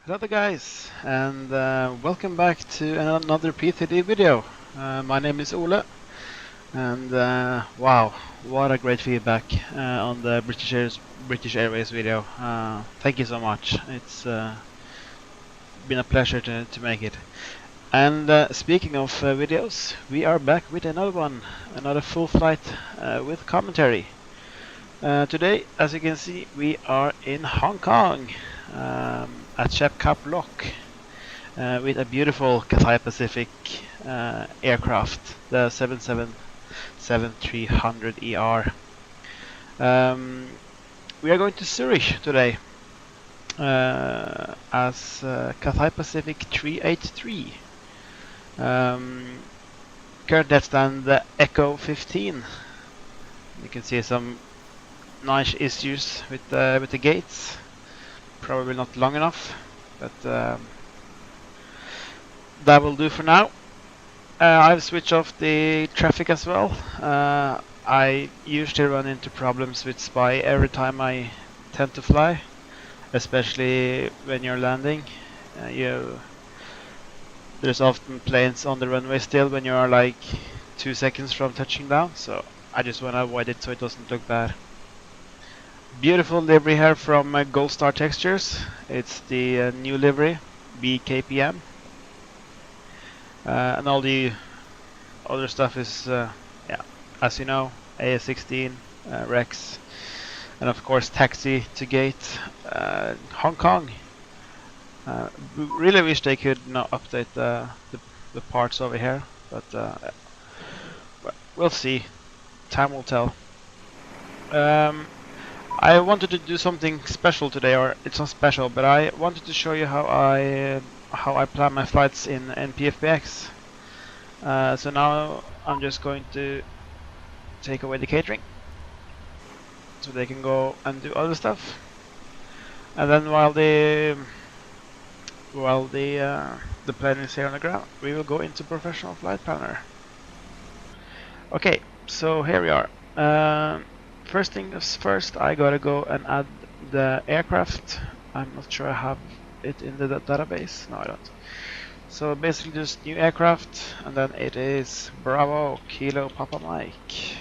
Hello there guys, and welcome back to another P3D video. My name is Ole, and wow, what a great feedback on the British Airways video. Thank you so much. It's been a pleasure to make it. And speaking of videos, we are back with another one, another full flight with commentary. Today, as you can see, we are in Hong Kong at Shep Cap Lock with a beautiful Cathay Pacific aircraft, the 777-300ER. We are going to Zurich today as Cathay Pacific 383. Currently at stand the Echo 15. You can see some nice issues with the gates. Probably not long enough, but that will do for now. I've switched off the traffic as well. I usually run into problems with SPY every time I tend to fly, especially when you're landing. There's often planes on the runway still when you are like 2 seconds from touching down, so I just want to avoid it so it doesn't look bad. Beautiful livery here from Gold Star Textures. It's the new livery, B-KPM. And all the other stuff is, yeah, as you know, AS16, Rex, and of course taxi to gate, Hong Kong. Really wish they could update the parts over here, but we'll see. Time will tell. I wanted to do something special today, or it's not special, but I wanted to show you how I plan my flights in PFBX. So now I'm just going to take away the catering, so they can go and do other stuff. And then while the plane is here on the ground, we will go into professional flight planner. Okay, so here we are. First things first, I gotta go and add the aircraft. I'm not sure I have it in the database. No, I don't. So basically just new aircraft, and then it is Bravo Kilo Papa Mike.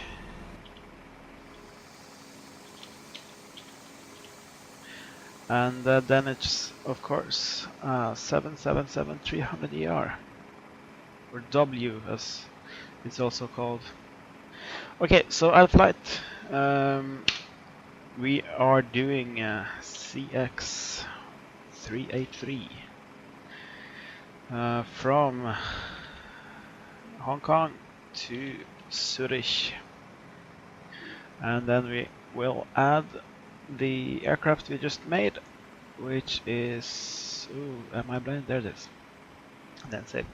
And then it's of course 777-300ER, or W as it's also called. Okay, so at flight we are doing CX383 from Hong Kong to Zurich, and then we will add the aircraft we just made, which is, ooh, am I blind? There it is. And then save.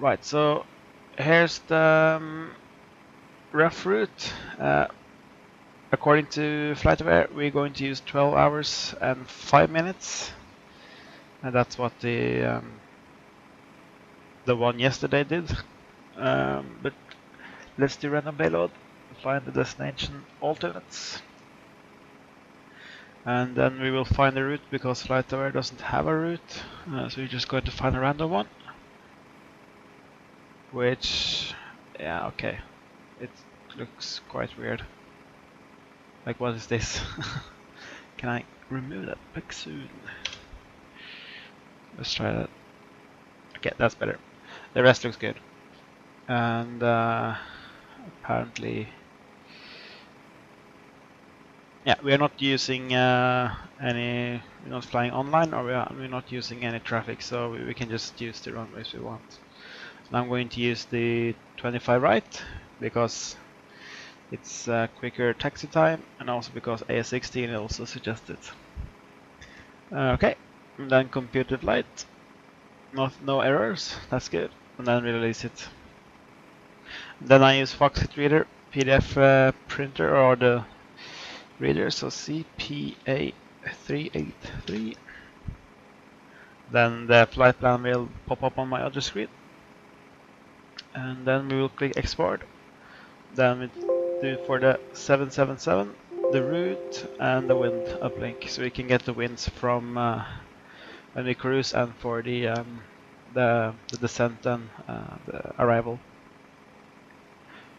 Right, so here's the rough route. According to FlightAware, we're going to use 12 hours and 5 minutes, and that's what the one yesterday did. But let's do random payload, find the destination alternates, and then we will find the route, because FlightAware doesn't have a route, so we're just going to find a random one. Which, yeah, okay, it looks quite weird. Like, what is this? Can I remove that pic soon? Let's try that. Okay, that's better. The rest looks good. And apparently, yeah, we are not using we're not flying online, or we're not using any traffic, so we can just use the runways we want. And I'm going to use the 25 right, because it's quicker taxi time, and also because AS16 also suggested. Okay, and then computer flight. No errors, that's good. And then release it. And then I use Foxit reader, PDF printer, or the reader, so CPA383. Then the flight plan will pop up on my other screen. And then we will click export. Then we do for the 777 the route and the wind uplink, so we can get the winds from when we cruise and for the descent and the arrival.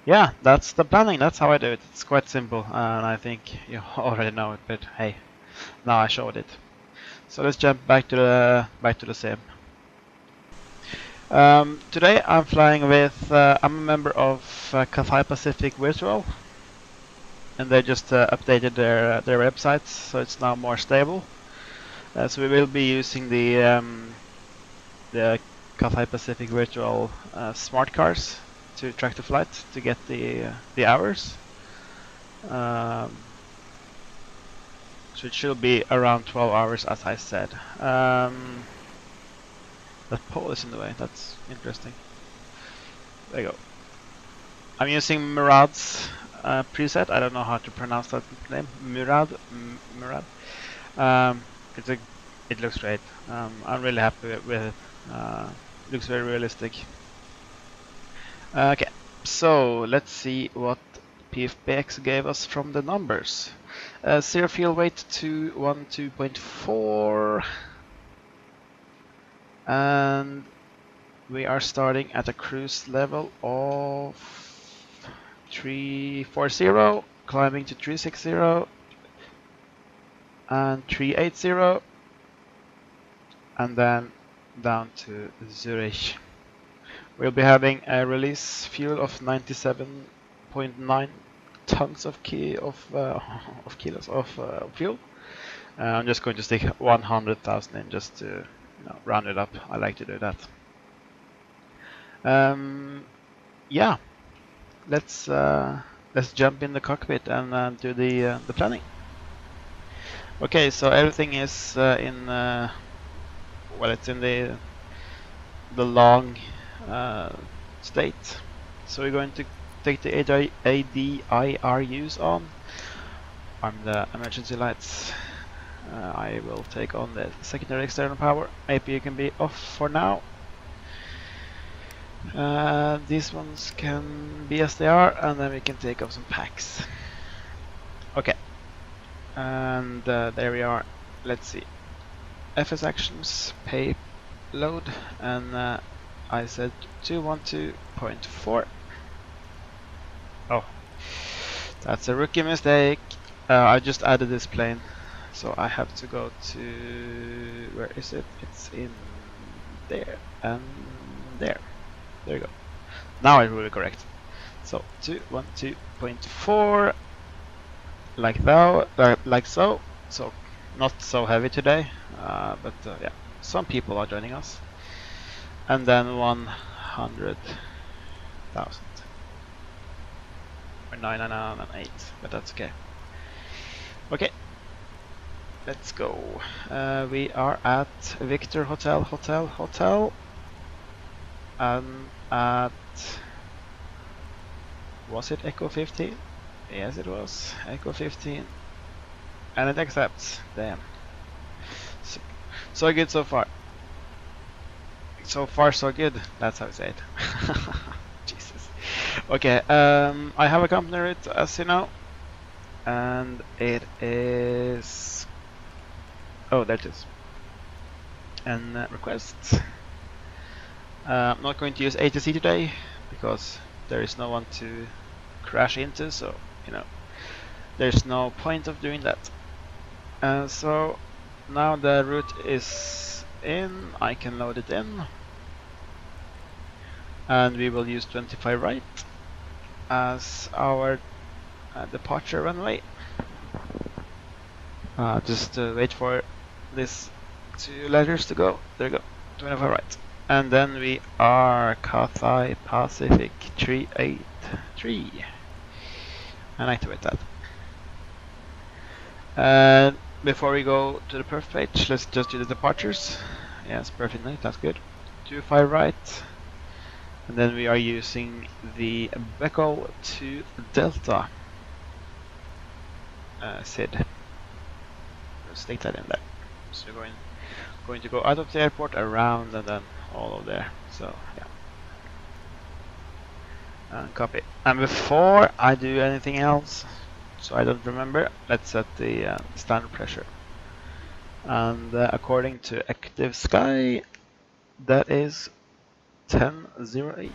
Yeah, that's the planning. That's how I do it. It's quite simple, and I think you already know it. But hey, now I showed it. So let's jump back to the sim. Today I'm flying with. I'm a member of Cathay Pacific Virtual, and they just updated their websites, so it's now more stable. So we will be using the Cathay Pacific Virtual smart cars to track the flight to get the hours. So it should be around 12 hours, as I said. That pole is in the way. That's interesting. There you go. I'm using Murad's preset. I don't know how to pronounce that name. Murad. It looks great. I'm really happy with it. Looks very realistic. Okay, so let's see what PFBX gave us from the numbers. Zero fuel weight 212.4, and we are starting at a cruise level of 340, climbing to 360 and 380, and then down to Zurich. We'll be having a release fuel of 97.9 tons of kilos of fuel. I'm just going to stick 100,000 in just to round it up. I like to do that. Yeah, let's jump in the cockpit and do the planning. Okay, so everything is in well, it's in the long state. So we're going to take the ADIRUs on. Arm the emergency lights. I will take on the secondary external power. APU can be off for now. These ones can be as they are, and then we can take off some packs. Okay, and there we are. Let's see. FS actions, payload, and I said 212.4. Oh, that's a rookie mistake. I just added this plane, so I have to go to, where is it? It's in there and there. There you go. Now I will be correct. So 212.4, like so. So not so heavy today, but yeah, some people are joining us. And then 100,000 or 998, but that's okay. Okay, let's go. We are at Victor Hotel, and at, was it Echo 15? Yes, it was Echo 15, and it accepts. Damn. So good so far. So far, so good. That's how I say it. Jesus. Okay, I have a company route, as you know, and it is. Oh, there it is. And requests. I'm not going to use ATC today because there is no one to crash into, so there's no point of doing that. So now the route is in. I can load it in, and we will use 25 right as our departure runway. Just wait for this 2 letters to go. There you go, 25 right. And then we are Cathay Pacific 383, and activate that. And before we go to the perf page, let's just do the departures. Yes, perfect, that's good. 25 right, and then we are using the Beckel to Delta SID. Let's stick that in there. So we're going to go out of the airport, around, and then all of there. So yeah, and copy. And before I do anything else, so I don't remember, let's set the standard pressure. And according to Active Sky, that is 10:08.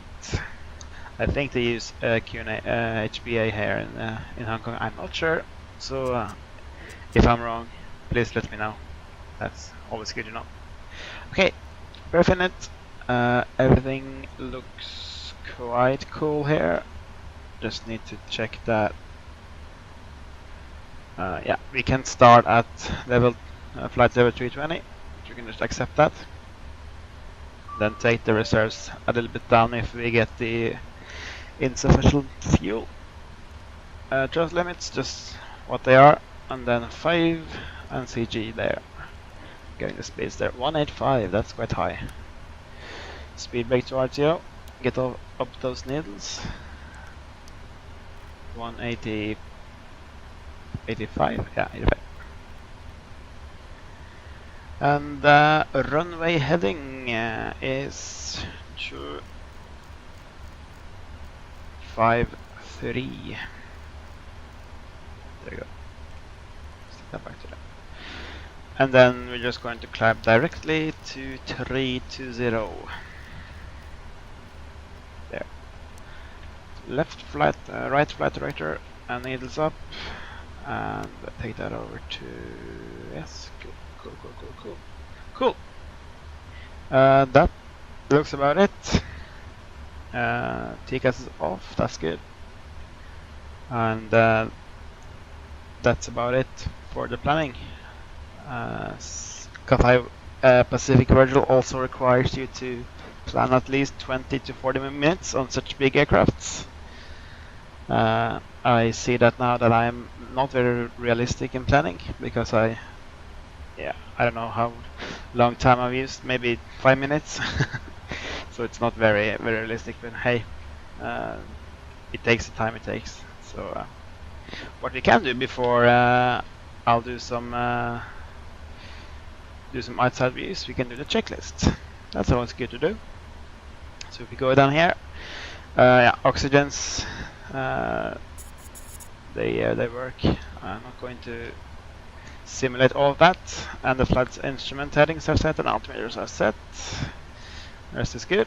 I think they use Q&A, HBA here in Hong Kong. I'm not sure, so if I'm wrong, please let me know. That's always good to know. Okay, Perfinet. Everything looks quite cool here. Just need to check that. Yeah, we can start at flight level 320. You can just accept that. Then take the reserves a little bit down if we get the insufficient fuel. Thrust limits, just what they are, and then 5 and CG there. Getting the speeds there, 185, that's quite high. Speed brake to RTO, get up those needles. 180, 85, yeah, 85. And runway heading is 253. There you go. Stick that back to that. And then we're just going to climb directly to 320. There. Left flight, right flight director, and needles up, and take that over to yes. Cool. That looks about it. TCAS is off. That's good. And that's about it for the planning. Cathay Pacific Virtual also requires you to plan at least 20 to 40 minutes on such big aircrafts. I see that now that I'm not very realistic in planning because I don't know how long time I've used, maybe 5 minutes. So it's not very realistic, but hey, it takes the time it takes. So what we can do before I'll do some outside views, we can do the checklist. That's always good to do. So if we go down here, oxygens, they work. I'm not going to simulate all of that, and the flight instrument headings are set and altimeters are set. The rest is good.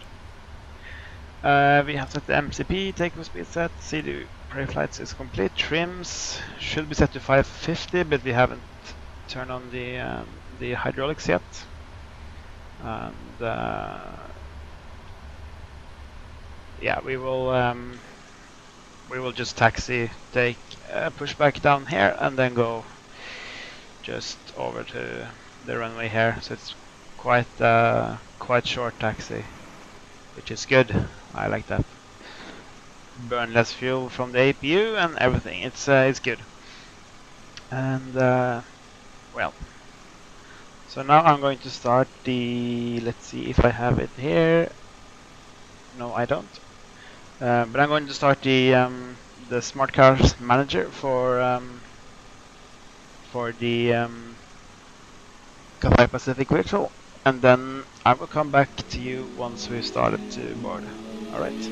We have set the MCP, takeoff speed set, CD pre-flights is complete, trims should be set to 550, but we haven't turned on the hydraulics yet. And yeah, we will just taxi, take pushback down here, and then go just over to the runway here. So it's quite short taxi, which is good. I like that. Burn less fuel from the APU and everything. It's good. And well, so now I'm going to start the. Let's see if I have it here. No, I don't. But I'm going to start the Smart Cars Manager for the Cathay Pacific Virtual, and then I will come back to you once we've started to board. All right.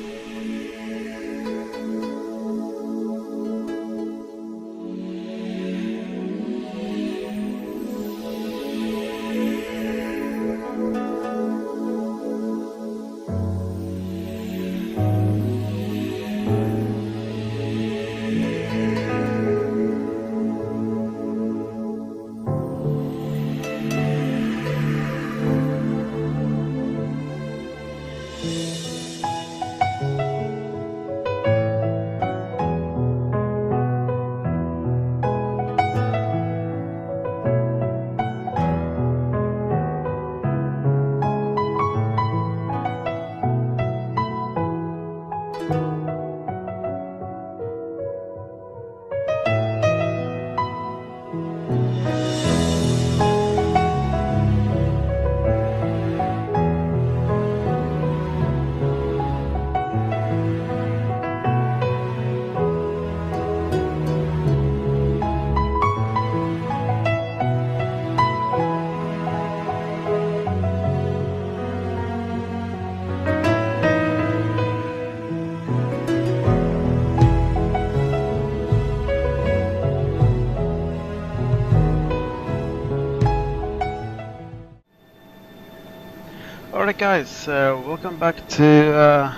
Alright guys, welcome back to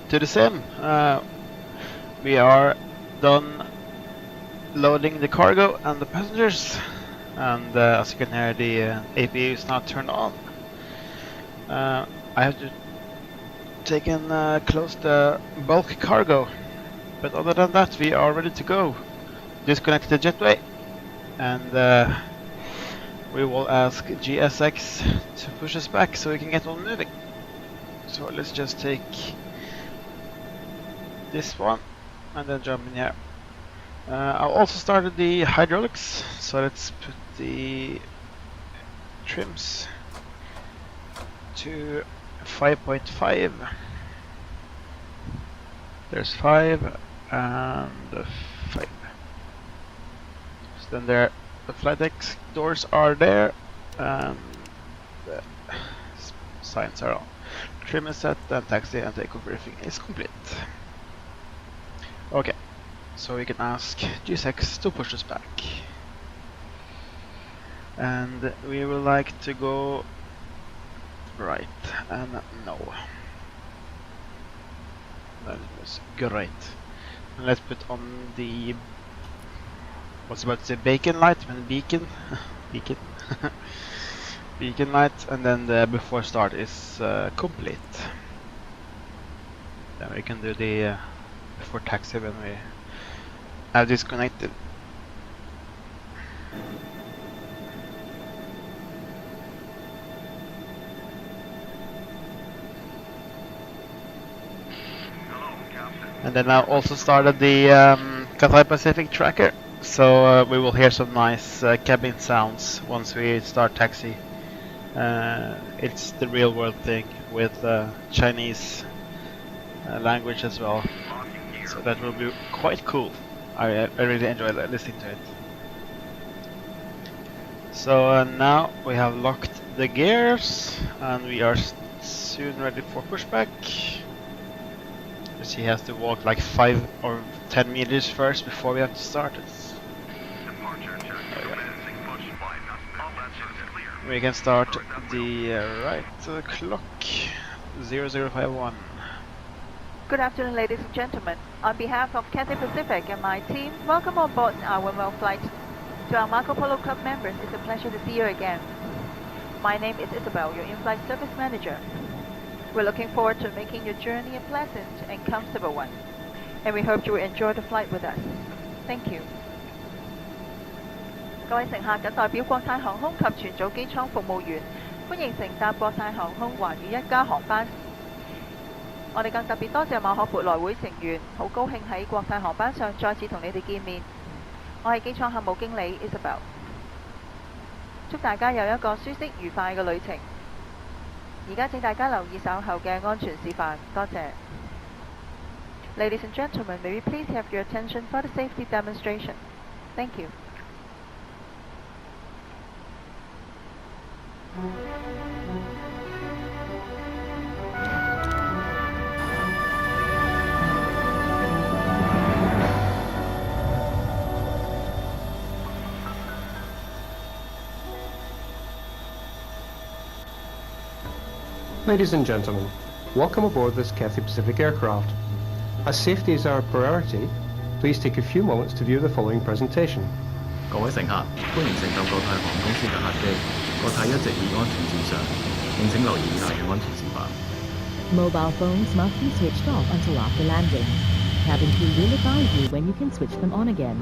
the sim. We are done loading the cargo and the passengers, and as you can hear, the APU is not turned on. I have to take and close the bulk cargo, but other than that we are ready to go. Disconnect the jetway, and we will ask GSX to push us back so we can get on moving. So let's just take this one and then jump in here. I've also started the hydraulics, so let's put the trims to 5.5. There's 5 and 5. So then there, the flight deck doors are there, and the signs are on. Trim is set, and taxi and takeoff briefing is complete. Okay, so we can ask GSX to push us back. And we would like to go right, and no. That was great. And let's put on the, what's about to say, bacon light, and beacon, beacon, beacon light, and then the before start is complete. Then we can do the before taxi when we have disconnected. And then I also started the Cathay Pacific tracker, so we will hear some nice cabin sounds once we start taxi. It's the real world thing with Chinese language as well, so that will be quite cool. I really enjoy listening to it. So now we have locked the gears and we are soon ready for pushback. He has to walk like 5 or 10 meters first before we have to start it. We can start the right clock 0051. Good afternoon, ladies and gentlemen. On behalf of Cathay Pacific and my team, welcome on board our Well flight. To our Marco Polo Club members, it's a pleasure to see you again. My name is Isabel, your in-flight service manager. We're looking forward to making your journey a pleasant and comfortable one, and we hope you will enjoy the flight with us. Thank you. 各位乘客謹代表國泰航空及全組機艙服務員，歡迎乘搭國泰航空環宇一家航班。我哋更特別多謝馬可撥來會成員，好高興喺國泰航班上再次同你哋見面。我係機艙客務經理 Isabel， 祝大家有一個舒適愉快嘅旅程。而家請大家留意稍後嘅安全示範，多謝。Ladies and gentlemen, may we please have your attention for the safety demonstration? Thank you. Ladies and gentlemen, welcome aboard this Cathay Pacific aircraft. As safety is our priority, please take a few moments to view the following presentation. 各位乘客，歡迎乘搭國泰航空公司嘅客機。國泰一直以安全至上，敬請留意以下嘅安全示範。 Mobile phones must be switched off until after landing. Cabin crew will advise you when you can switch them on again.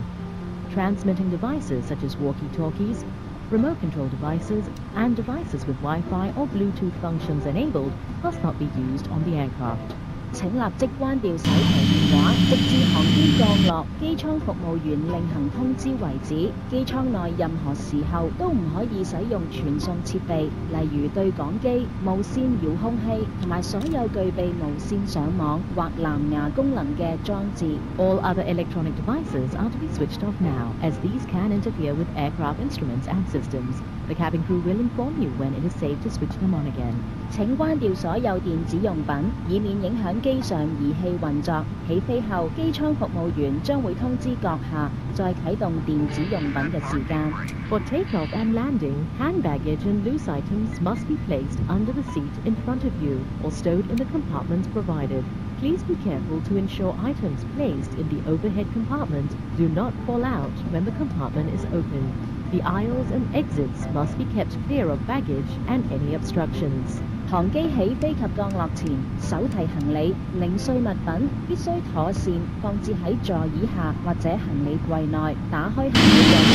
Transmitting devices such as walkie-talkies, remote control devices, and devices with Wi-Fi or Bluetooth functions enabled must not be used on the aircraft. 請立即關掉手提電話，直至航機降落，機艙服務員另行通知為止。機艙內任何時候都唔可以使用傳送設備，例如對講機、無線遙控器同埋所有具備無線上網或藍牙功能嘅裝置。All other electronic devices are to be switched off now, as these can interfere with aircraft instruments and systems. The cabin crew will inform you when it is safe to switch them on again. 請關掉所有電子用品，以免影響機上儀器運作。起飛後，機艙服務員將會通知閣下再啟動電子用品嘅時間。For takeoff and landing, hand baggage and loose items must be placed under the seat in front of you or stowed in the compartments provided. Please be careful to ensure items placed in the overhead compartment do not fall out when the compartment is opened. The aisles and exits must be kept clear of baggage and any obstructions. 航機起飛及降落前，手提行李、零碎物品必須妥善放置喺座椅下或者行李櫃內。打開行李櫃，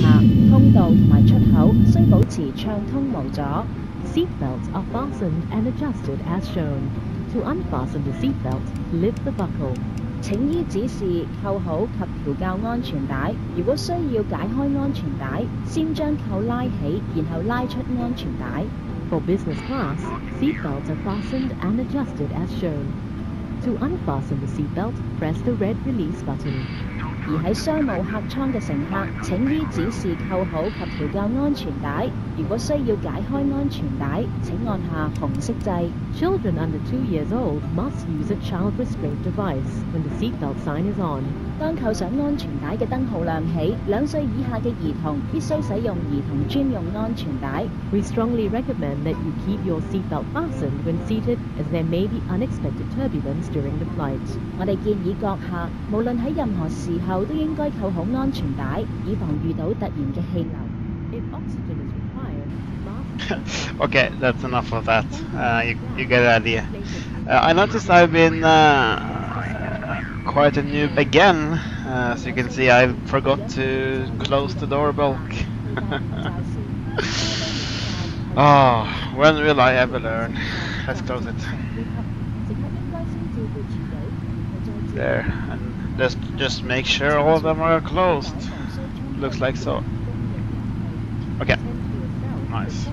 下通道同埋出口須保持暢通無阻。Seat belts are fastened and adjusted as shown. To unfasten the seat belt, lift the buckle. 請依指示扣好及調校安全帶。如果需要解開安全帶，先將扣拉起，然後拉出安全帶。For business class, seat belts are fastened and adjusted as shown. To unfasten the seat belt, press the red release button. 而喺商務客艙嘅乘客，請依指示扣好及調校安全帶。如果需要解開安全帶，請按下紅色掣。Children under 2 years old must use a child restraint device when the seatbelt sign is on. 當扣上安全帶嘅燈號亮起，2歲以下嘅兒童必須使用兒童專用安全帶。We strongly recommend that you keep your seatbelt fastened when seated, as there may be unexpected turbulence during the flight. 我哋建議閣下，無論喺任何時候都應該扣好安全帶，以防遇到突然嘅氣流。If oxygen is required, mask. Okay, that's enough of that. You get the idea. I noticed I've been quite a noob again. As you can see, I forgot to close the door bulk. Oh, when will I ever learn? Let's close it. There, and just make sure all of them are closed. Looks like so. Okay, nice.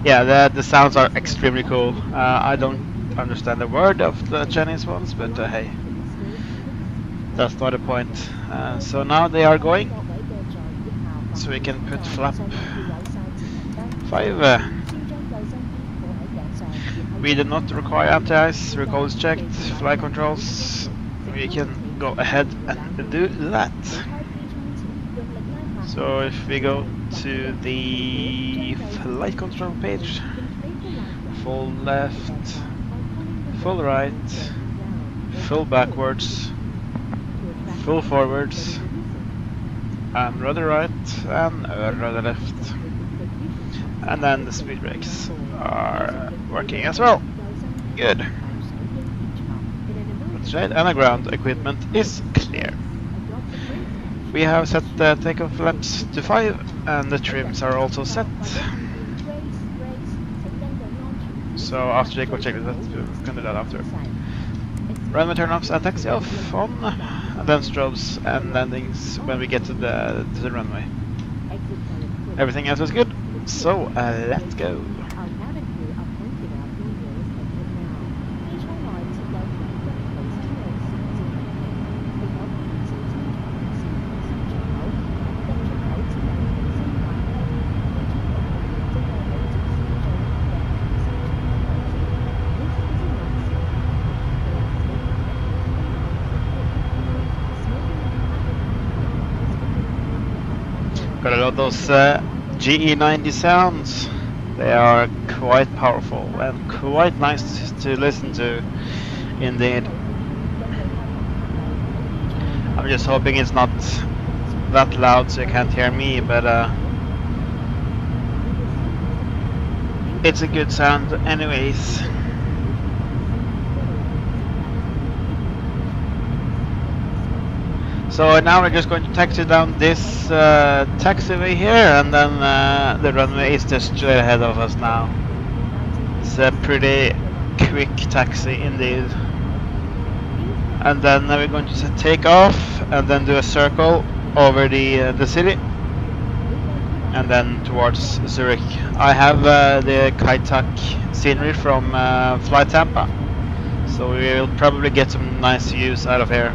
Yeah, the sounds are extremely cool. I don't understand a word of the Chinese ones, but hey, that's not the point. So now they are going, so we can put flap 5. We do not require anti-ice, recall is checked, flight controls, we can go ahead and do that. So if we go to the flight control page, full left, full right, full backwards, full forwards, and rudder right and rudder left. And then the speed brakes are working as well. Good. That's right, and the ground equipment is clear. We have set the takeoff flaps to 5, and the trims are also set. So after takeoff checklist, we can do that after. Runway turn-offs and taxi-off on, and then strobes and landings when we get to the runway. Everything else is good, so let's go. Got a lot of those GE90 sounds. They are quite powerful and quite nice to listen to, indeed. I'm just hoping it's not that loud so you can't hear me, but it's a good sound anyways. So now we're just going to taxi down this taxiway here, and then the runway is just straight ahead of us now. It's a pretty quick taxi indeed. And then we're going to take off and then do a circle over the city, and then towards Zurich. I have the Kai Tak scenery from FlyTampa, so we will probably get some nice views out of here.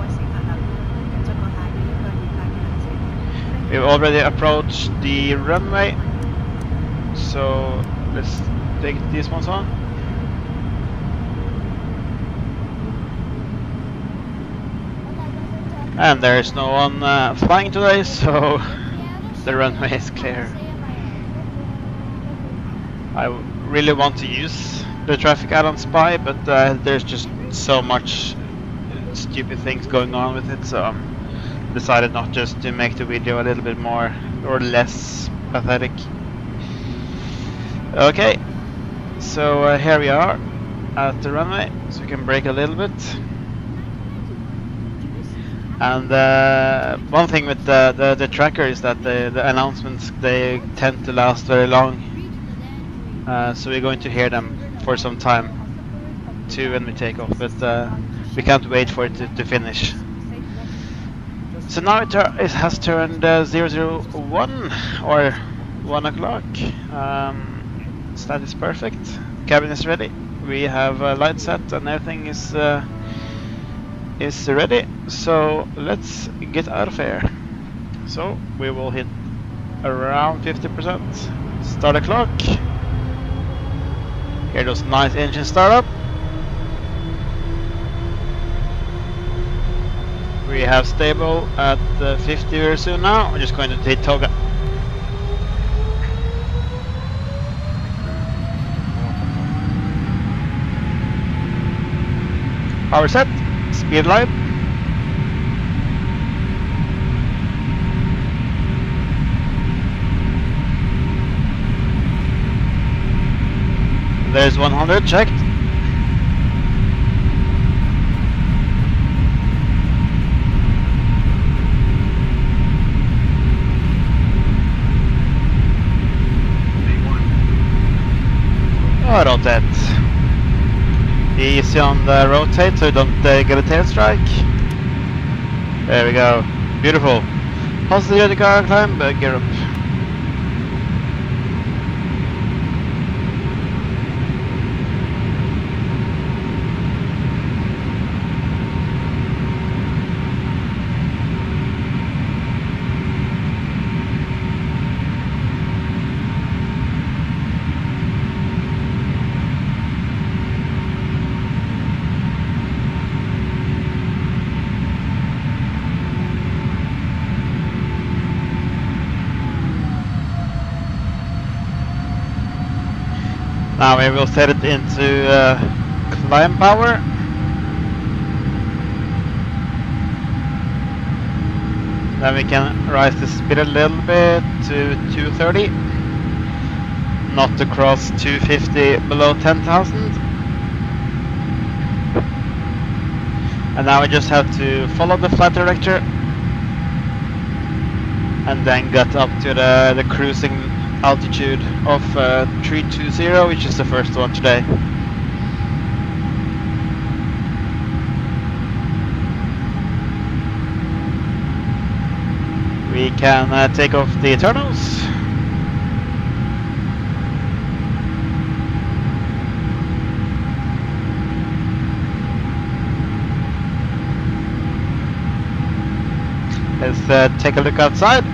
We've already approached the runway, so let's take these ones on. And there's no one flying today, so the runway is clear. I really want to use the traffic Addons Spy, but there's just so much stupid things going on with it, so decided not just to make the video a little bit more or less pathetic. Okay, so here we are at the runway, so we can brake a little bit. And one thing with the tracker is that the announcements, they tend to last very long, so we're going to hear them for some time too when we take off, but we can't wait for it to finish. So now it has turned 001 or 1 o'clock, so that is perfect. Cabin is ready, we have a light set and everything is ready, so let's get out of here. So we will hit around 50%. Start the clock. Hear those nice engine startup. We have stable at 50 very soon now. We're just going to hit toga. Power set. Speed light. There's 100 checked. Oh, not that. Easy on the rotate so you don't get a tail strike. There we go. Beautiful. Positive car climb, gear up. Now we will set it into climb power. Then we can rise the speed a little bit to 230. Not to cross 250 below 10,000. And now we just have to follow the flight director. And then get up to the cruising altitude of 320, which is the first one today. We can take off the Eternals. Let's take a look outside.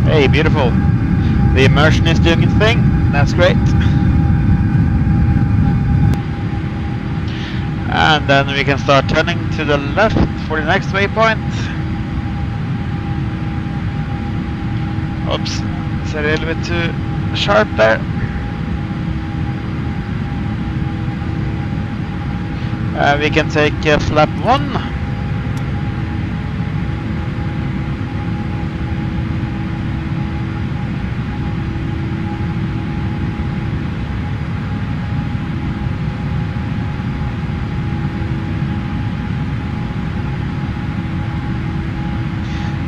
Hey, beautiful. The Immersion is doing its thing. That's great. And then we can start turning to the left for the next waypoint. Oops, it's a little bit too sharp there. We can take flap 1.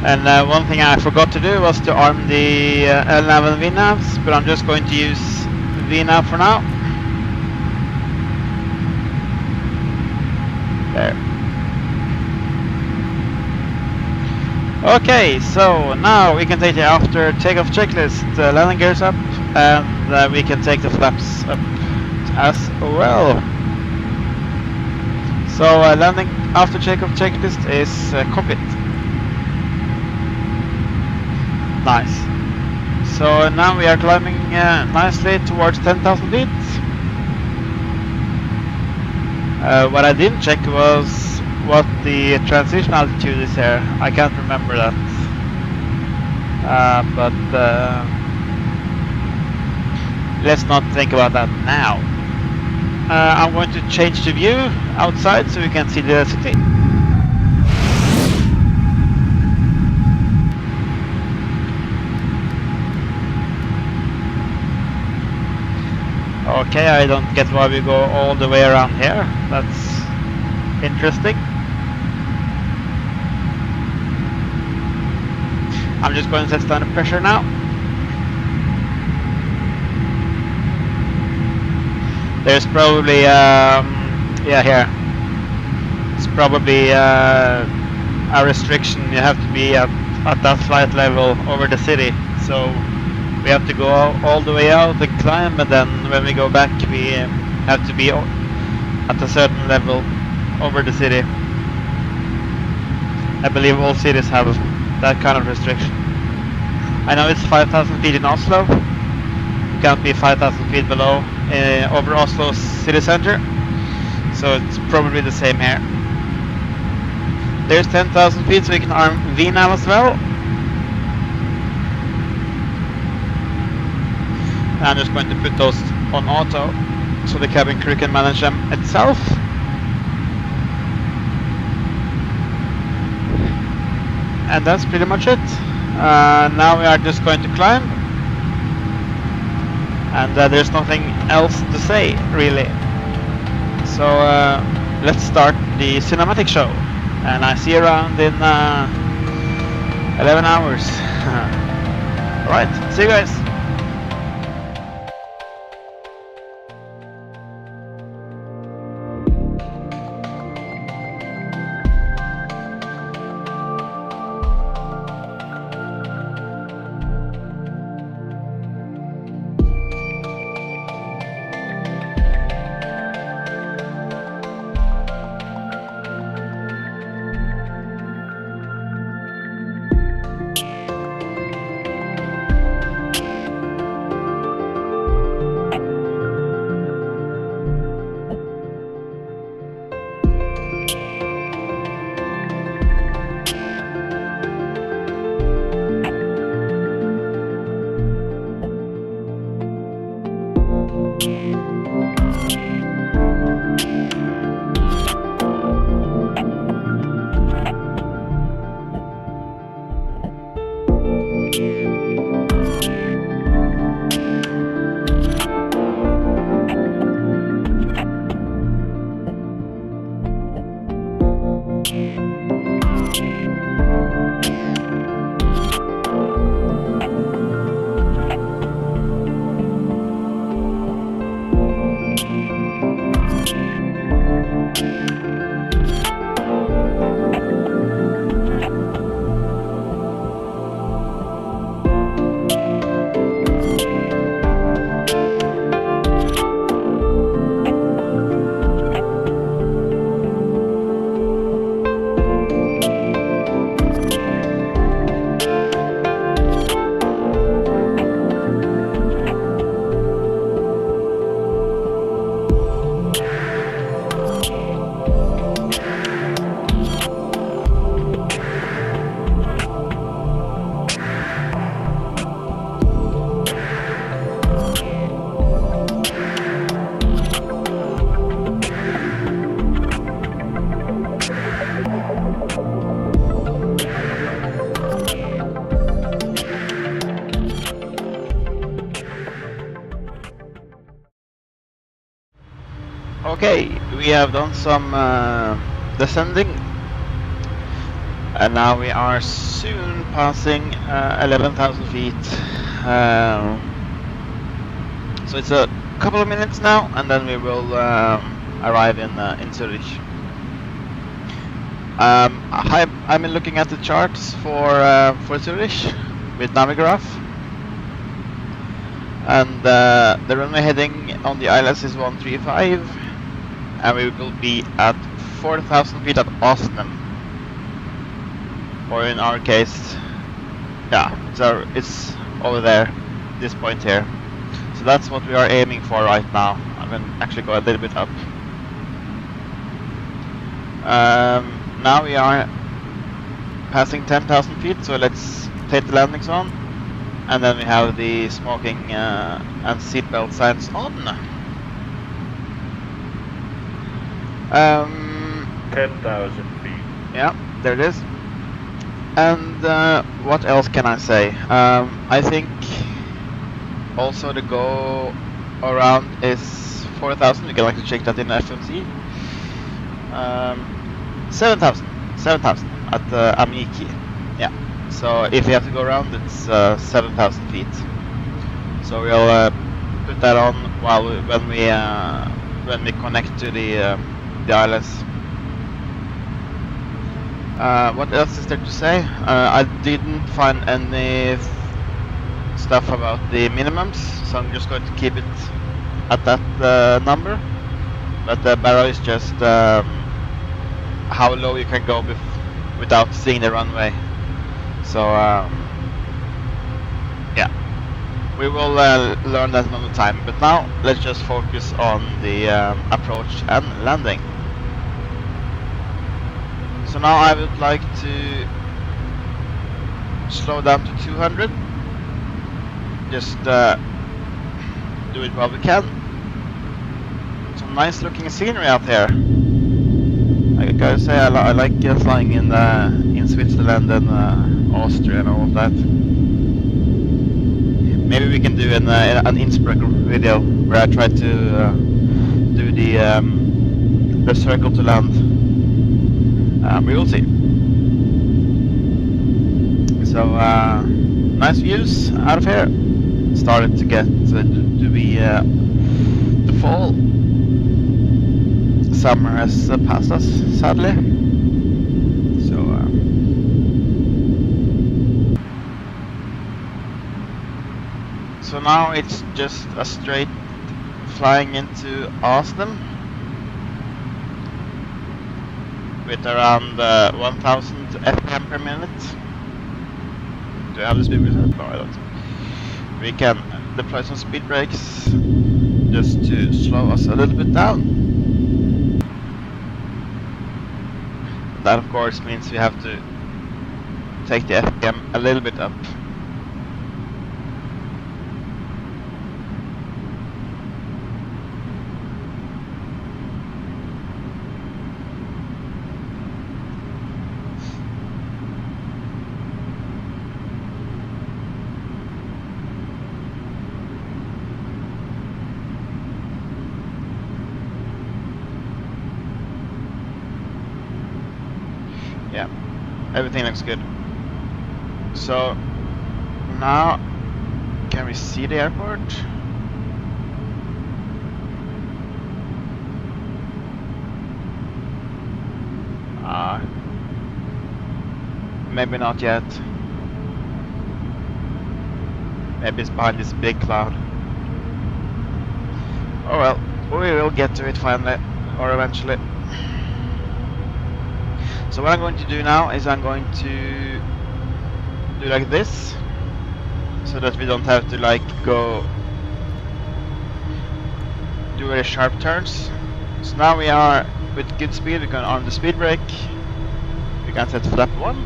And one thing I forgot to do was to arm the L-nav and V-navs, but I'm just going to use V-nav for now. There. Okay, so now we can take the after takeoff checklist, landing gears up, and we can take the flaps up as well. So landing after takeoff checklist is Cockpit. Nice. So now we are climbing nicely towards 10,000 feet. What I didn't check was what the transition altitude is here. I can't remember that. But let's not think about that now. I'm going to change the view outside so we can see the city. Okay, I don't get why we go all the way around here. That's interesting. I'm just going to set down the pressure now. There's probably, yeah, here. It's probably a restriction. You have to be at that flight level over the city. So we have to go all the way out and climb, and then when we go back we have to be at a certain level over the city. I believe all cities have that kind of restriction. I know it's 5,000 feet in Oslo. You can't be 5,000 feet below over Oslo city center. So it's probably the same here. There's 10,000 feet, so we can arm VNAV as well. I'm just going to put those on auto so the cabin crew can manage them itself. And that's pretty much it. Now we are just going to climb. And there's nothing else to say, really. So let's start the cinematic show. And I see you around in 11 hours. Alright, see you guys. Okay, we have done some descending, and now we are soon passing 11,000 feet. So it's a couple of minutes now, and then we will arrive in Zurich. I've been looking at the charts for Zurich with Navigraph, and the runway heading on the ILS is 135, and we will be at 4,000 feet at Austin, or in our case, yeah, it's over there, this point here. So that's what we are aiming for right now. I'm going to actually go a little bit up. Now we are passing 10,000 feet, so let's take the landing zone. And then we have the smoking and seatbelt signs on. 10,000 feet. Yeah, there it is. And what else can I say? I think also the go around is 4,000. You can actually check that in FMC. 7,000 at Amiki. Yeah. So if you have to go around, it's 7,000 feet. So we'll put that on while when we connect to the ILS. What else is there to say? I didn't find any stuff about the minimums, so I'm just going to keep it at that number. But the barrel is just how low you can go without seeing the runway. So yeah, we will learn that another time. But now let's just focus on the approach and landing. So now I would like to slow down to 200. Just do it while we can. Some nice looking scenery out here. I gotta say I like flying in Switzerland and Austria and all of that. Maybe we can do an Innsbruck video where I try to do the circle to land. We will see. So nice views out of here. Started to get to be the fall. Summer has passed us, sadly. So now it's just a straight flying into Austin with around 1000 FPM per minute. Do I have the speed reserve? No, I don't. We can deploy some speed brakes just to slow us a little bit down. That of course means we have to take the FPM a little bit up. Yeah, everything looks good. So now, can we see the airport? Maybe not yet. Maybe it's behind this big cloud. Oh well, we will get to it finally, or eventually. So what I'm going to do now is I'm going to do like this, so that we don't have to like go do very sharp turns. So now we are with good speed. We can arm the speed brake. We can set flap 1.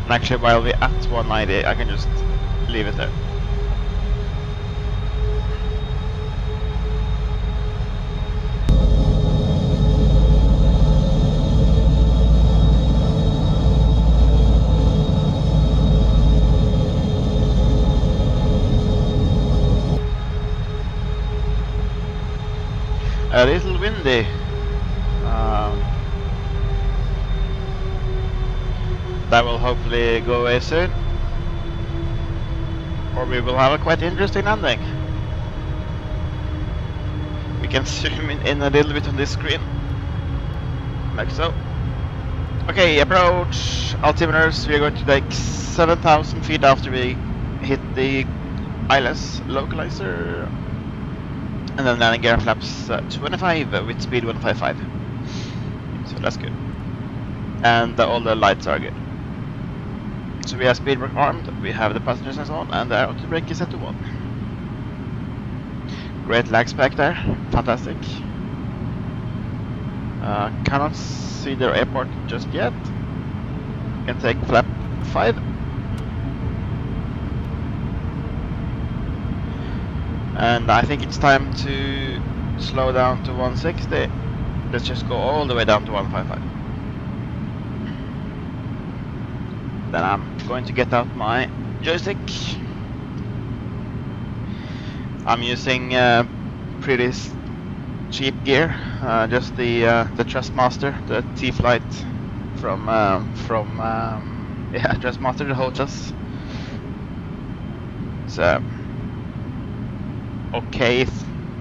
And actually while we're at 190 I can just leave it there. A little windy. That will hopefully go away soon. Or we will have a quite interesting landing. We can zoom in a little bit on this screen. Like so. Okay, approach altimeters. We are going to take 7,000 feet after we hit the ILS localizer. And then landing gear flaps 25 with speed 155. So that's good. And all the lights are good. So we have speed brake armed, we have the passenger sensor on, and the auto brake is set to 1. Great lag spec there, fantastic. Cannot see their airport just yet. Can take flap 5. And I think it's time to slow down to 160. Let's just go all the way down to 155. Then I'm going to get out my joystick. I'm using pretty cheap gear, just the Trustmaster, the T-Flight from yeah, Trustmaster, the Hotels. It's okay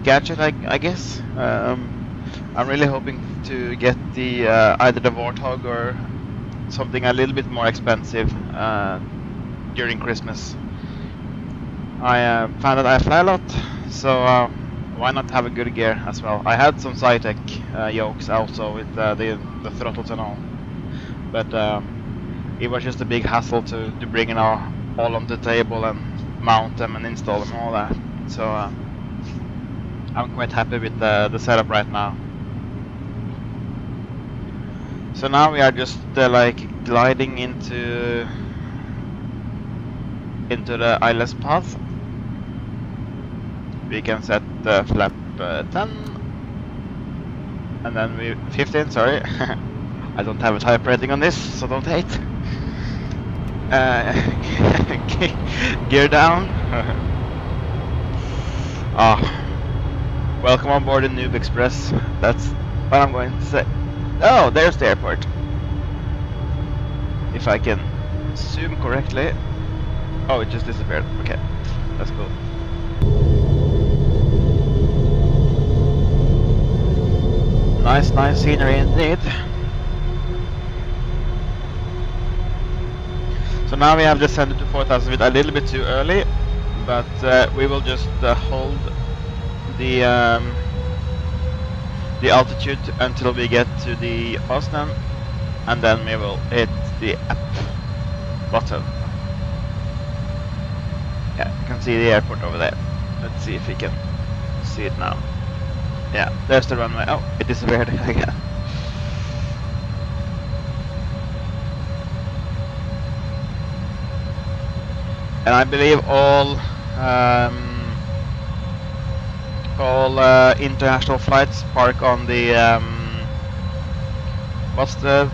gadget, I guess. I'm really hoping to get the either the Warthog or something a little bit more expensive during Christmas. I found that I fly a lot, so why not have a good gear as well? I had some Zytec yokes also with the throttles and all, but it was just a big hassle to bring it all on the table and mount them and install them and all that. So I'm quite happy with the setup right now. So now we are just like gliding into the ILS path. We can set the flap 10, and then we 15. Sorry, I don't have a type rating on this, so don't hate. Gear down. Welcome on board the Noob Express. That's what I'm going to say. Oh, there's the airport. If I can zoom correctly. Oh, it just disappeared. Okay, that's cool. Nice scenery indeed. So now we have descended to 4,000 feet a little bit too early, but we will just hold the altitude until we get to the Osnan, and then we will hit the up button. Yeah, you can see the airport over there. Let's see if we can see it now. Yeah, there's the runway. Oh, it disappeared again. And I believe all international flights park on the what's the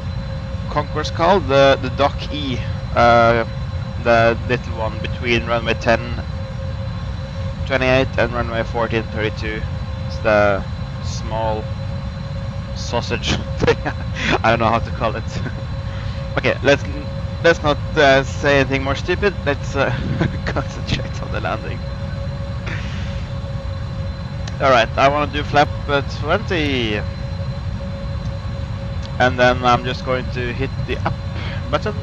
concourse called? The Dock E, the little one between runway 1028 and runway 1432. It's the small sausage thing. I don't know how to call it. Okay, let's not say anything more stupid. Let's concentrate on the landing. Alright, I want to do flap 20, and then I'm just going to hit the up button,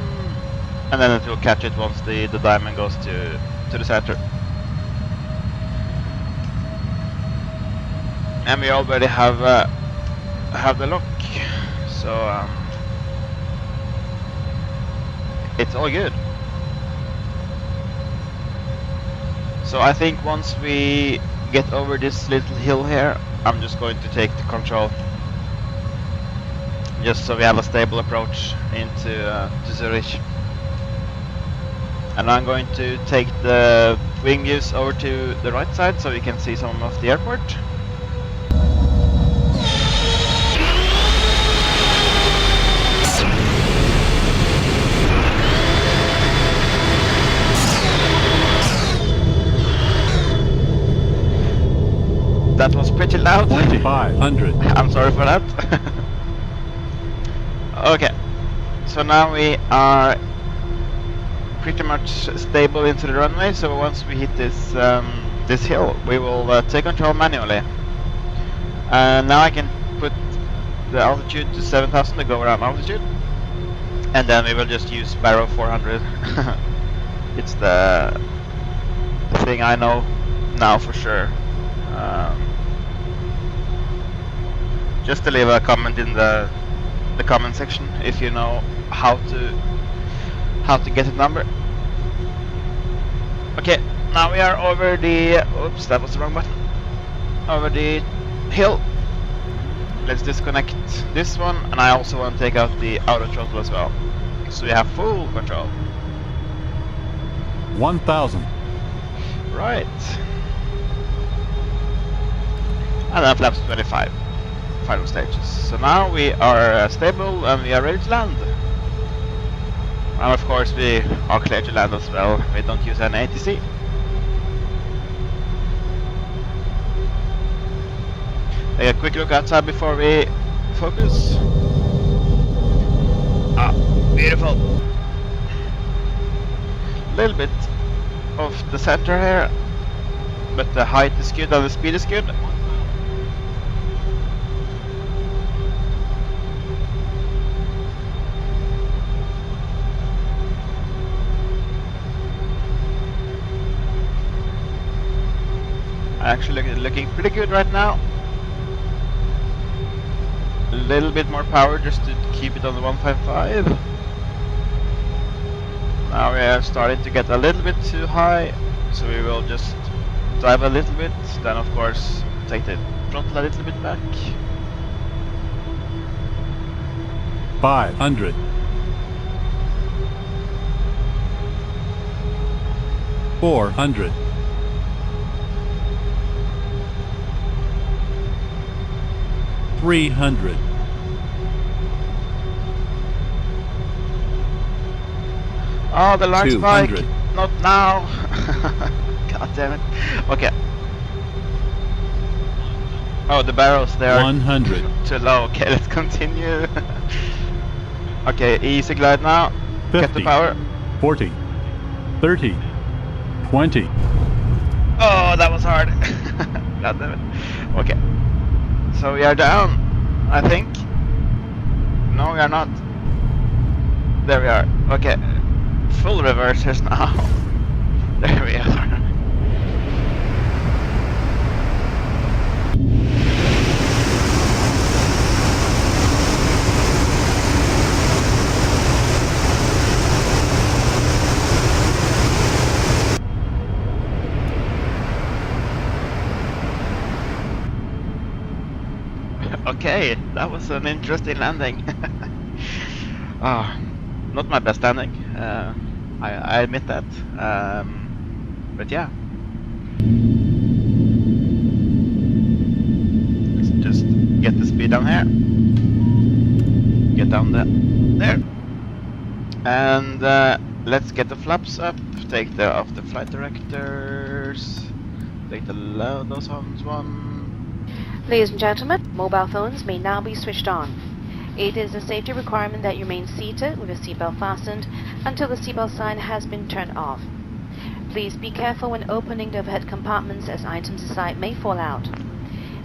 and then it will catch it once the diamond goes to the center. And we already have the lock, so it's all good. So I think once we get over this little hill here, I'm just going to take the control, just so we have a stable approach into to Zurich. And I'm going to take the wing views over to the right side so we can see some of the airport. That was pretty loud. 2500. I'm sorry for that. Okay, so now we are pretty much stable into the runway. So once we hit this this hill, we will take control manually. And now I can put the altitude to 7,000 to go around altitude, and then we will just use Barrow 400. It's the thing I know now for sure. Just to leave a comment in the comment section if you know how how to get the number. Okay, now we are over the... Oops, that was the wrong button. Over the hill. Let's disconnect this one, and I also want to take out the auto throttle as well, so we have full control. 1,000. Right. And then flaps 25. Final stages. So now we are stable and we are ready to land. And of course we are clear to land as well. We don't use any ATC. Take a quick look outside before we focus. Ah, beautiful. Little bit of the center here, but the height is good and the speed is good. Actually looking pretty good right now. A little bit more power just to keep it on the 155. Now we are starting to get a little bit too high, so we will just dive a little bit, then of course take the throttle a little bit back. 500. 400. 300. Oh, the large spike! 200. Not now! God damn it. Okay. Oh, the barrels, they are 100. too low. Okay, let's continue. Okay, easy glide now. 50. Get the power. 40. 30. 20. Oh, that was hard. God damn it. Okay. So we are down, I think. No, we are not. There we are. Okay. Full reversers now. There we are. Okay, that was an interesting landing. Not my best landing. I admit that. But yeah. Let's just get the speed down here. Get down there. And let's get the flaps up. Take off the flight directors. Take those ones one. Ladies and gentlemen, mobile phones may now be switched on. It is a safety requirement that you remain seated with your seatbelt fastened until the seatbelt sign has been turned off. Please be careful when opening the overhead compartments as items inside may fall out.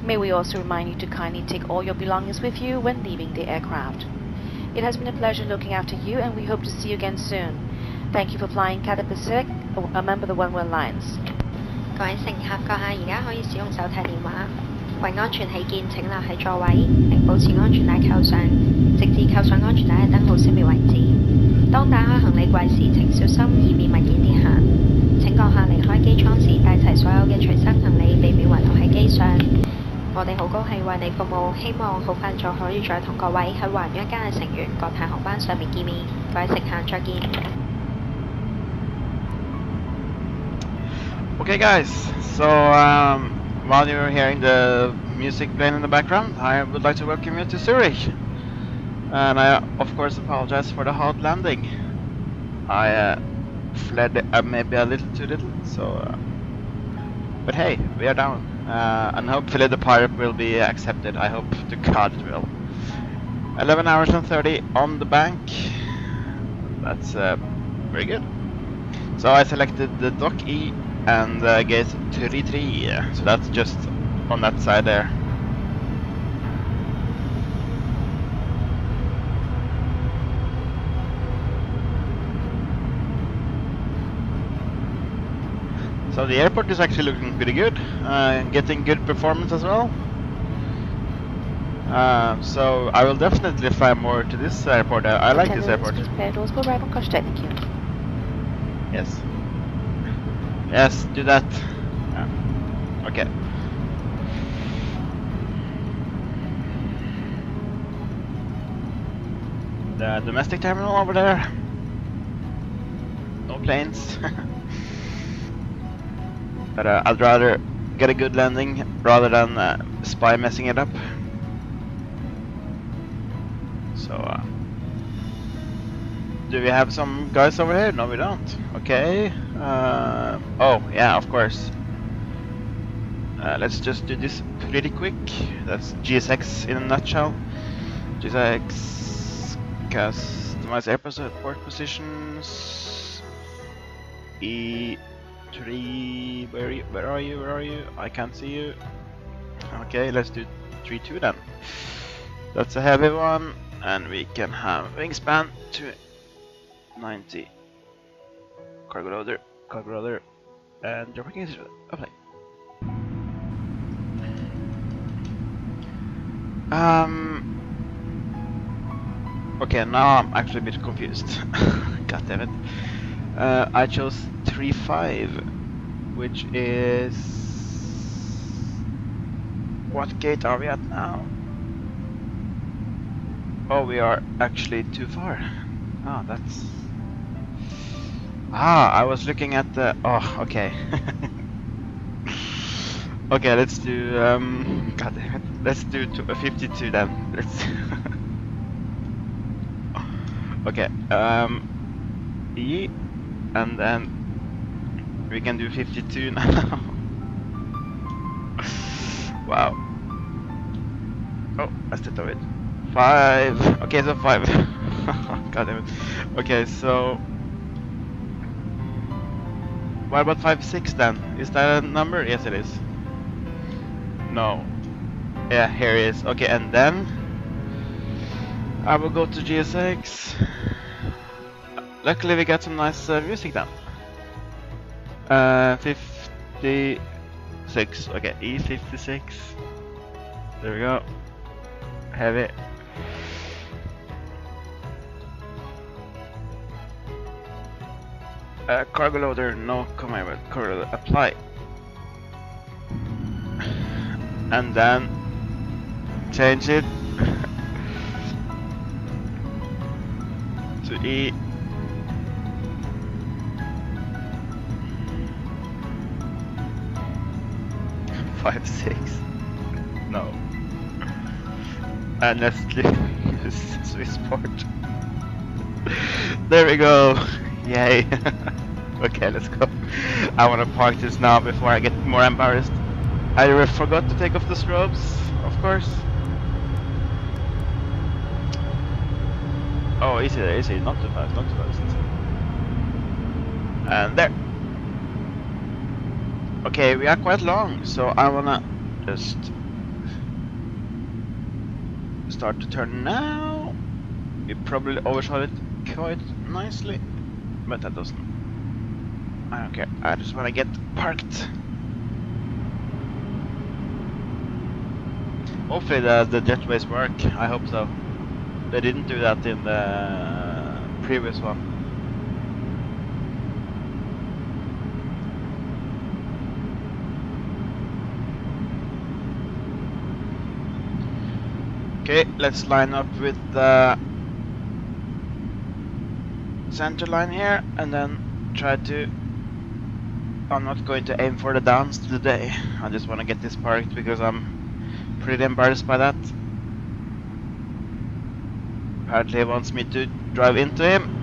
May we also remind you to kindly take all your belongings with you when leaving the aircraft. It has been a pleasure looking after you, and we hope to see you again soon. Thank you for flying Cathay Pacific, a member of the One World Alliance. 各位乘客閣下而家可以使用手提電話。為安全起見，請留喺座位，並保持安全帶扣上，直至扣上安全帶嘅燈號熄滅為止。當打開行李櫃時，請小心以免物件跌下。請閣下離開機艙時帶齊所有嘅隨身行李，避免遺留喺機上。我哋好高興為你服務，希望好快就可以再同各位喺環宇一家嘅成員國泰航班上面見面。各位乘客再見。Okay, guys. So while you're hearing the music playing in the background, I would like to welcome you to Zurich. And I, of course, apologize for the hard landing. I fled maybe a little too little, so... but hey, we are down. And hopefully the pirate will be accepted. I hope to God it will. 11 hours and 30 on the bank. That's very good. So I selected the Dock E and gate 33, so that's just on that side there. So the airport is actually looking pretty good, getting good performance as well. So I will definitely fly more to this airport. I like this airport. Please prepare doors for arrival crash, thank you. Yes. Yes, do that. Okay. The domestic terminal over there. No planes. But I'd rather get a good landing rather than Spy messing it up. So, do we have some guys over here? No, we don't. Okay. Oh, yeah, of course. Let's just do this pretty quick. That's GSX in a nutshell. GSX, customize airport positions. E3, where are you? I can't see you. Okay, let's do 3-2 then. That's a heavy one, and we can have wingspan to 90. Cargo loader, and your parking is apply. Okay, now I'm actually a bit confused. God damn it. I chose 3-5, which is... What gate are we at now? Oh, we are actually too far. Oh, that's... I was looking at the... Oh, okay. Okay, let's do... God damn it. Let's do 52 then. Let's... Okay, E, and then we can do 52 now. Wow. Oh, I stepped over it. 5. Okay, so 5. God damn it. Okay, so what about 5-6 then? Is that a number? Yes, it is. No. Yeah, here it is. Okay, and then I will go to GSX. Luckily we got some nice music down. 56. Okay, E56. There we go. Heavy. Cargo loader, no comment, but cargo loader, apply. And then change it to E. Five, 6. No. And let's use Swissport. There we go. Yay. Okay, let's go. I want to park this now before I get more embarrassed. I forgot to take off the strobes, of course. Oh, easy there, easy. Not too fast, not too fast. And there. Okay, we are quite long, so I wanna just start to turn now. We probably overshot it quite nicely, but that doesn't. I don't care. I just wanna get parked. Hopefully the jetways work. I hope so. They didn't do that in the previous one. Okay, let's line up with the center line here and then try to... I'm not going to aim for the downs today. I just want to get this parked because I'm pretty embarrassed by that. Apparently he wants me to drive into him.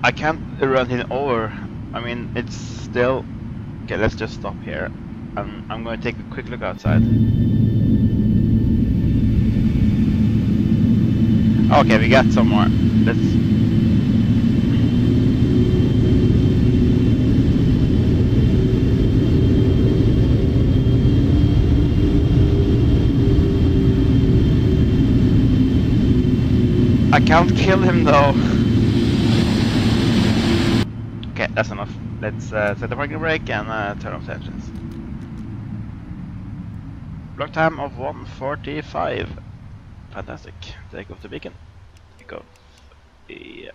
I can't run him over. I mean, it's still... Okay, let's just stop here. I'm going to take a quick look outside. Okay, we got some more. Let's... I can't kill him though. Okay, that's enough. Let's set the parking brake and turn off the engines. Block time of 1:45. Fantastic. Take off the beacon. Take off the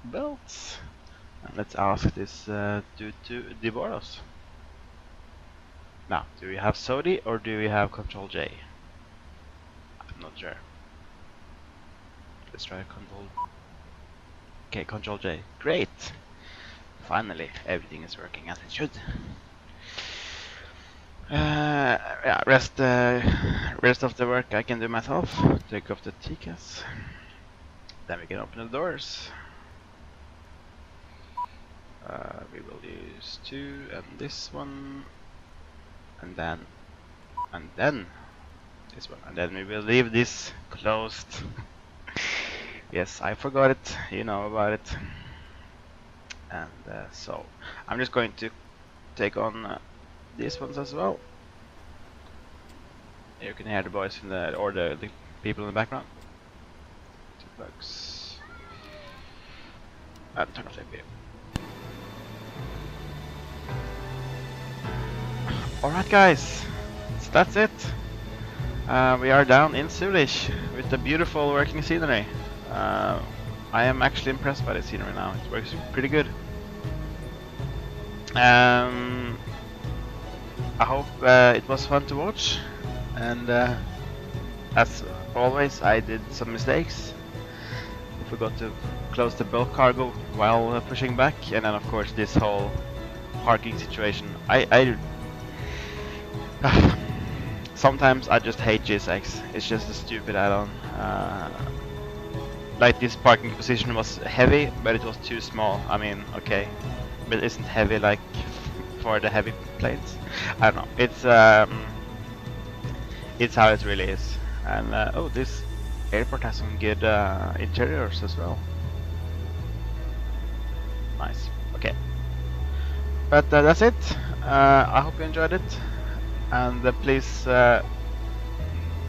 belts. And let's ask this dude to devour us. Now, do we have Sodi or do we have Control J? I'm not sure. Let's try Control. Okay, Control J. Great! Finally, everything is working as it should. Yeah, rest of the work I can do myself. Take off the TCAS. Then we can open the doors. We will use 2 and this one, and then this one, and then we will leave this closed. Yes, I forgot it. You know about it. And so I'm just going to take on these ones as well. You can hear the boys in the the people in the background. 2 bucks. And turn off the video. Alright guys, so that's it. We are down in Zurich with the beautiful working scenery. I am actually impressed by the scenery now. It works pretty good. I hope it was fun to watch, and as always I did some mistakes. I forgot to close the bulk cargo while pushing back, and then of course this whole parking situation. Sometimes I just hate GSX. It's just a stupid add-on. Like this parking position was heavy, but it was too small. I mean, okay, but it isn't heavy like for the heavy planes. I don't know. It's how it really is. And oh, this airport has some good interiors as well. Nice. Okay. But that's it. I hope you enjoyed it. And please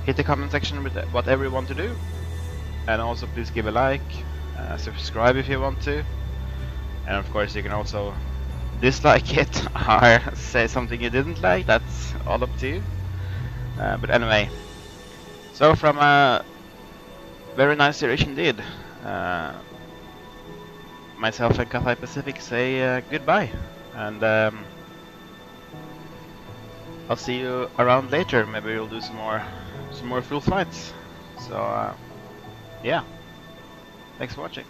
hit the comment section with whatever you want to do, and also please give a like, subscribe if you want to, and of course you can also dislike it or say something you didn't like. That's all up to you. But anyway, so from a very nice series indeed, myself and Cathay Pacific say goodbye, and I'll see you around later. Maybe we'll do some more full flights. So yeah, thanks for watching.